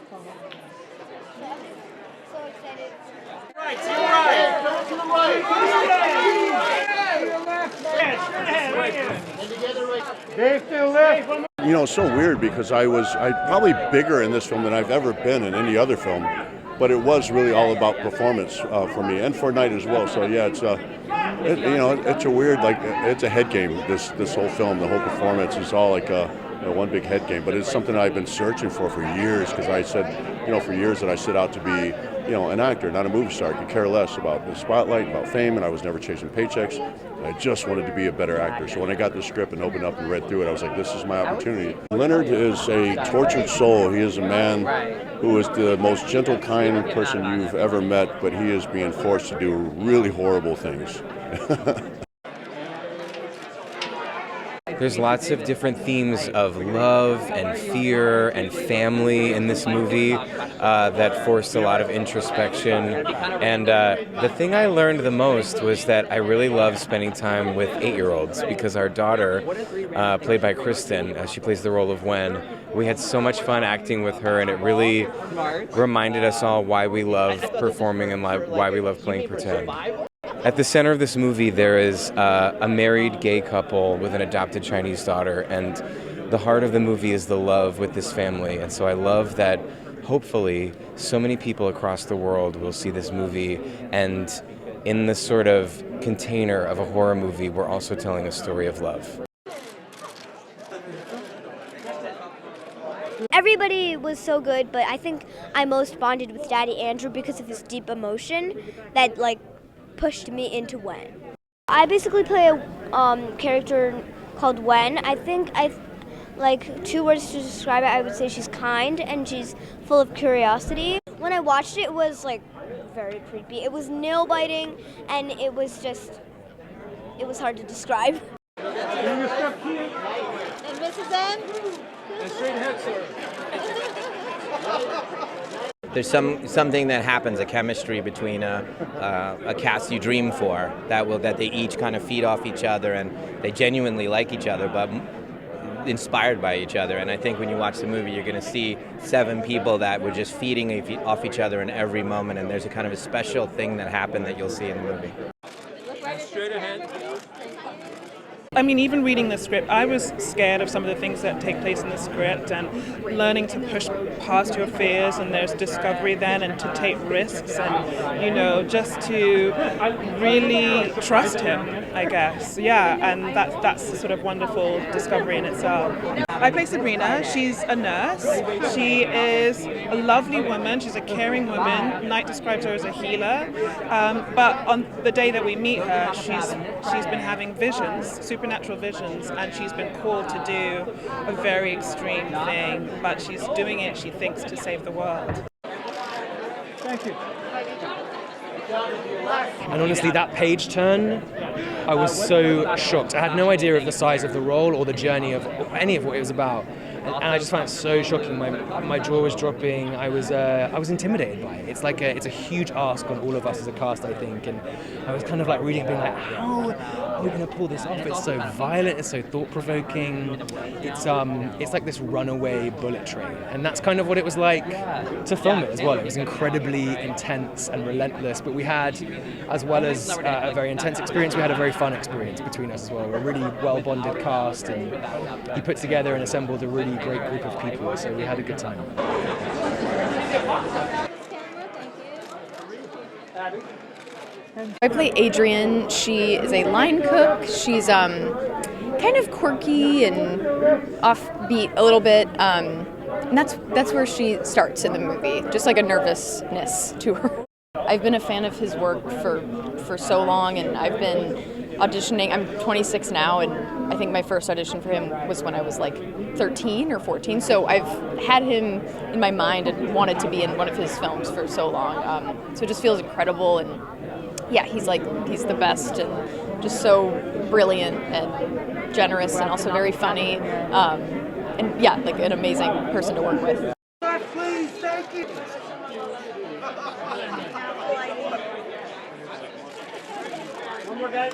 So excited. Right, to the right. To the right. Dave, still left. You know, it's so weird because I probably bigger in this film than I've ever been in any other film, but it was really all about performance for me and for Night as well. So yeah, it's it's a weird, like, it's a head game. This whole film, the whole performance is all like one big head game. But it's something I've been searching for years, because I said, for years that I set out to be, an actor, not a movie star. I could care less about the spotlight, about fame, and I was never chasing paychecks. I just wanted to be a better actor. So when I got the script and opened up and read through it, I was like, this is my opportunity. Leonard is a tortured soul. He is a man who is the most gentle, kind person you've ever met, but he is being forced to do really horrible things. There's lots of different themes of love and fear and family in this movie that forced a lot of introspection. And the thing I learned the most was that I really love spending time with 8-year-olds, because our daughter, played by Kristen, she plays the role of Gwen. We had so much fun acting with her, and it really reminded us all why we love performing and why we love playing pretend. At the center of this movie, there is a married gay couple with an adopted Chinese daughter, and the heart of the movie is the love with this family. And so I love that, hopefully, so many people across the world will see this movie, and in the sort of container of a horror movie, we're also telling a story of love. Everybody was so good, but I think I most bonded with Daddy Andrew because of his deep emotion that, pushed me into Wen. I basically play a character called Wen. I think two words to describe it. I would say she's kind and she's full of curiosity. When I watched it, it was very creepy. It was nail biting, and it was hard to describe. And Mrs. M? And straight ahead, sir. There's something that happens, a chemistry between a cast you dream for, that they each kind of feed off each other, and they genuinely like each other, but inspired by each other. And I think when you watch the movie, you're going to see 7 people that were just feeding off each other in every moment, and there's a kind of a special thing that happened that you'll see in the movie. Straight ahead. I mean, even reading the script, I was scared of some of the things that take place in the script, and learning to push past your fears, and there's discovery then, and to take risks, and, just to really trust him, I guess. Yeah, and that's a sort of wonderful discovery in itself. I play Sabrina. She's a nurse. She is a lovely woman. She's a caring woman. Knight describes her as a healer. But on the day that we meet her, she's been having visions, supernatural visions, and she's been called to do a very extreme thing. But she's doing it, she thinks, to save the world. Thank you. And honestly, that page turn, I was so shocked. I had no idea of the size of the role or the journey of any of what it was about. And I just found it so shocking. My jaw was dropping. I was intimidated by it. It's a huge ask on all of us as a cast, I think. And I was kind of reading it, being how are we going to pull this off? It's so violent. It's so thought-provoking. It's like this runaway bullet train, and that's kind of what it was like to film it as well. It was incredibly intense and relentless. But we had, as well as a very intense experience, we had a very fun experience between us as well. We're a really well-bonded cast, and he put together and assembled a really great group of people, so we had a good time. I play Adrienne. She is a line cook. She's kind of quirky and offbeat a little bit. And that's where she starts in the movie, just like a nervousness to her. I've been a fan of his work for so long, and I've been auditioning. I'm 26 now, and I think my first audition for him was when I was 13 or 14. So I've had him in my mind and wanted to be in one of his films for so long. So it just feels incredible, and yeah, he's the best, and just so brilliant and generous, and also very funny, and yeah, an amazing person to work with. Please, thank you. One more guy.